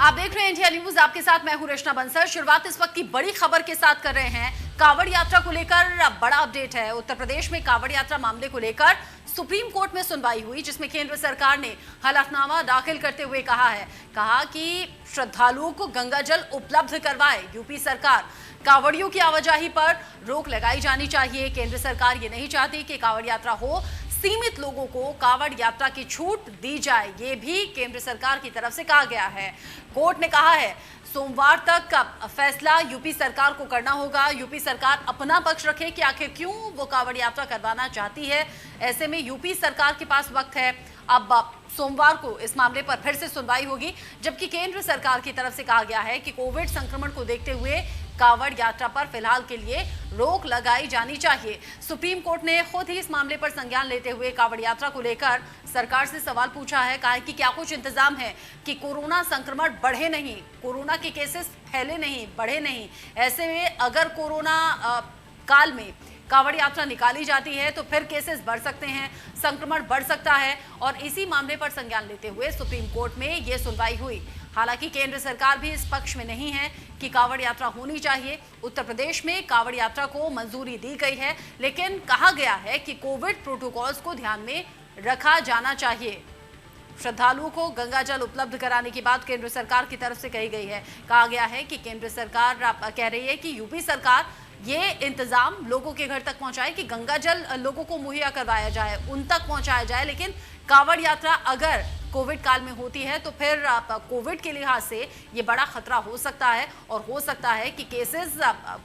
आप देख रहे हैं इंडिया न्यूज, आपके साथ मैं हूं रचना बंसल। शुरुआत इस वक्त की बड़ी खबर के साथ कर रहे हैं। कांवड़ यात्रा को लेकर बड़ा अपडेट है। उत्तर प्रदेश में कांवड़ यात्रा मामले को लेकर सुप्रीम कोर्ट में सुनवाई हुई, जिसमें केंद्र सरकार ने हलफनामा दाखिल करते हुए कहा कि श्रद्धालुओं को गंगा जल उपलब्ध करवाए। यूपी सरकार कांवड़ियों की आवाजाही पर रोक लगाई जानी चाहिए। केंद्र सरकार ये नहीं चाहती कि कांवड़ यात्रा हो, सीमित लोगों को कांवड़ यात्रा की छूट दी जाए, ये भी केंद्र सरकार की तरफ से कहा गया है। कोर्ट ने कहा है सोमवार तक का फैसला यूपी सरकार को करना होगा। यूपी सरकार अपना पक्ष रखे कि आखिर क्यों वो कांवड़ यात्रा करवाना चाहती है। ऐसे में यूपी सरकार के पास वक्त है। अब सोमवार को इस मामले पर फिर से सुनवाई होगी, जबकि केंद्र सरकार की तरफ से कहा गया है कि कोविड संक्रमण को देखते हुए कांवड़ यात्रा पर फिलहाल के लिए रोक लगाई जानी चाहिए। सुप्रीम कोर्ट ने खुद ही इस मामले पर संज्ञान लेते हुए कांवड़ यात्रा को लेकर सरकार से सवाल पूछा है। कहा है कि क्या कुछ इंतजाम है कि कोरोना संक्रमण बढ़े नहीं, कोरोना के केसेस फैले नहीं, बढ़े नहीं। ऐसे में अगर कोरोना काल में कांवड़ यात्रा निकाली जाती है तो फिर केसेस बढ़ सकते हैं, संक्रमण बढ़ सकता है। और इसी मामले पर संज्ञान लेते हुए सुप्रीम कोर्ट में यह सुनवाई हुई। हालांकि केंद्र सरकार भी इस पक्ष में नहीं है कि कांवड़ यात्रा होनी चाहिए। उत्तर प्रदेश में कांवड़ यात्रा को मंजूरी दी गई है, लेकिन कहा गया है कि कोविड प्रोटोकॉल्स को ध्यान में रखा जाना चाहिए। श्रद्धालुओं को गंगा जल उपलब्ध कराने की बात केंद्र सरकार की तरफ से कही गई है। कहा गया है कि केंद्र सरकार कह रही है कि यूपी सरकार ये इंतजाम लोगों के घर तक पहुंचाए कि गंगा जल लोगों को मुहैया करवाया जाए, उन तक पहुंचाया जाए। लेकिन कांवड़ यात्रा अगर कोविड काल में होती है तो फिर कोविड के लिहाज से ये बड़ा खतरा हो सकता है, और हो सकता है कि केसेस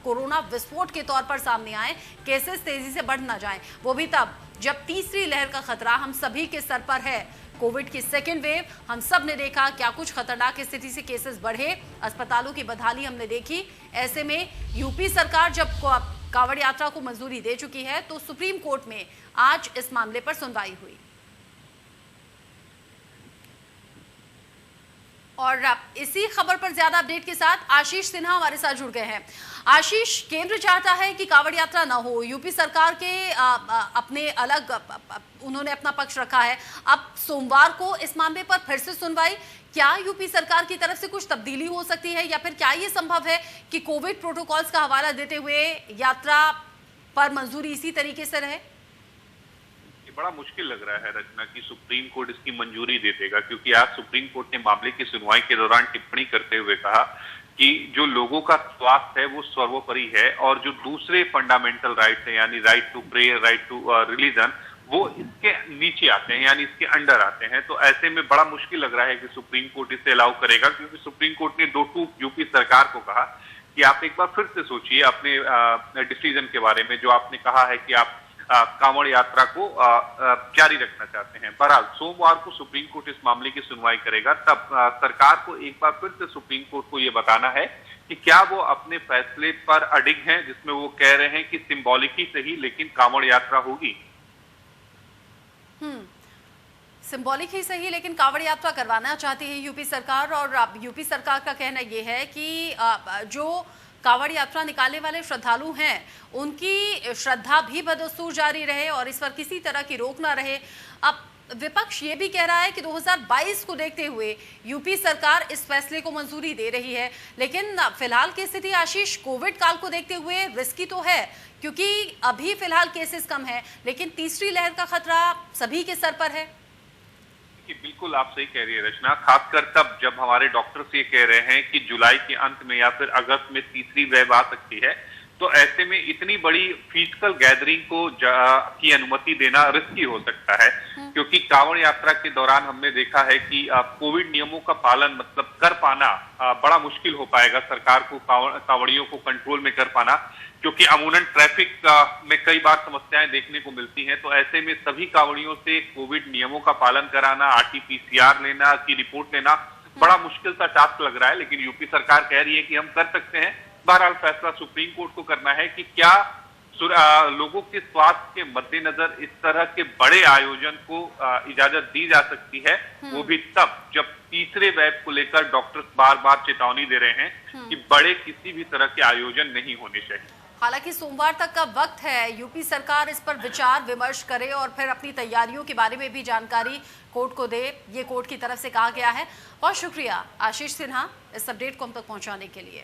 कोरोना विस्फोट के तौर पर सामने आए, केसेस तेजी से बढ़ ना जाएं। वो भी तब जब तीसरी लहर का खतरा हम सभी के सर पर है। कोविड की सेकेंड वेव हम सब ने देखा, क्या कुछ खतरनाक स्थिति से केसेस बढ़े, अस्पतालों की बदहाली हमने देखी। ऐसे में यूपी सरकार जब कांवड़ यात्रा को मंजूरी दे चुकी है तो सुप्रीम कोर्ट में आज इस मामले पर सुनवाई हुई। और इसी खबर पर ज्यादा अपडेट के साथ आशीष सिन्हा हमारे साथ जुड़ गए हैं। आशीष, केंद्र चाहता है कि कांवड़ यात्रा ना हो, यूपी सरकार के अपने अलग उन्होंने अपना पक्ष रखा है। अब सोमवार को इस मामले पर फिर से सुनवाई, क्या यूपी सरकार की तरफ से कुछ तब्दीली हो सकती है, या फिर क्या ये संभव है कि कोविड प्रोटोकॉल्स का हवाला देते हुए यात्रा पर मंजूरी इसी तरीके से रहे? बड़ा मुश्किल लग रहा है रचना कि सुप्रीम कोर्ट इसकी मंजूरी दे देगा, क्योंकि आज सुप्रीम कोर्ट ने मामले की सुनवाई के दौरान टिप्पणी करते हुए कहा कि जो लोगों का स्वास्थ्य है वो सर्वोपरि है, और जो दूसरे फंडामेंटल राइट्स हैं यानी right to prayer, right to religion, वो इसके नीचे आते हैं यानी इसके अंडर आते हैं। तो ऐसे में बड़ा मुश्किल लग रहा है कि सुप्रीम कोर्ट इसे अलाउ करेगा, क्योंकि सुप्रीम कोर्ट ने 2 यूपी सरकार को कहा कि आप एक बार फिर से सोचिए अपने डिसीजन के बारे में, जो आपने कहा है कि आप कांवड़ यात्रा को जारी रखना चाहते हैं। बहरहाल सोमवार को सुप्रीम कोर्ट इस मामले की सुनवाई करेगा, तब सरकार को एक बार फिर से सुप्रीम कोर्ट को यह बताना है कि क्या वो अपने फैसले पर अडिग हैं, जिसमें वो कह रहे हैं कि सिंबॉलिक ही सही लेकिन कांवड़ यात्रा होगी। सिंबॉलिक ही सही लेकिन कांवड़ यात्रा करवाना चाहती है यूपी सरकार। और यूपी सरकार का कहना यह है कि जो कांवड़ यात्रा निकालने वाले श्रद्धालु हैं उनकी श्रद्धा भी बदस्तूर जारी रहे और इस पर किसी तरह की रोक ना रहे। अब विपक्ष ये भी कह रहा है कि 2022 को देखते हुए यूपी सरकार इस फैसले को मंजूरी दे रही है, लेकिन फिलहाल की स्थिति आशीष कोविड काल को देखते हुए रिस्की तो है, क्योंकि अभी फिलहाल केसेस कम है, लेकिन तीसरी लहर का खतरा सभी के सर पर है। बिल्कुल आप सही कह रही है रचना, खासकर तब जब हमारे डॉक्टर्स ये कह रहे हैं कि जुलाई के अंत में या फिर अगस्त में तीसरी वेव आ सकती है। तो ऐसे में इतनी बड़ी फिजिकल गैदरिंग की अनुमति देना रिस्की हो सकता है, क्योंकि कांवड़ यात्रा के दौरान हमने देखा है कि कोविड नियमों का पालन मतलब कर पाना बड़ा मुश्किल हो पाएगा सरकार को, कांवड़ियों को कंट्रोल में कर पाना, क्योंकि अमूमन ट्रैफिक में कई बार समस्याएं देखने को मिलती हैं। तो ऐसे में सभी कांवड़ियों से कोविड नियमों का पालन कराना, RT-PCR लेना की रिपोर्ट लेना बड़ा मुश्किल सा टास्क लग रहा है, लेकिन यूपी सरकार कह रही है कि हम कर सकते हैं। बहरहाल फैसला सुप्रीम कोर्ट को करना है कि क्या लोगों के स्वास्थ्य के मद्देनजर इस तरह के बड़े आयोजन को इजाजत दी जा सकती है, वो भी तब जब तीसरे वेव को लेकर डॉक्टर्स बार बार चेतावनी दे रहे हैं कि बड़े किसी भी तरह के आयोजन नहीं होने चाहिए। हालांकि सोमवार तक का वक्त है, यूपी सरकार इस पर विचार विमर्श करे और फिर अपनी तैयारियों के बारे में भी जानकारी कोर्ट को दे, ये कोर्ट की तरफ से कहा गया है। बहुत शुक्रिया आशीष सिन्हा इस अपडेट को हम तक पहुंचाने के लिए।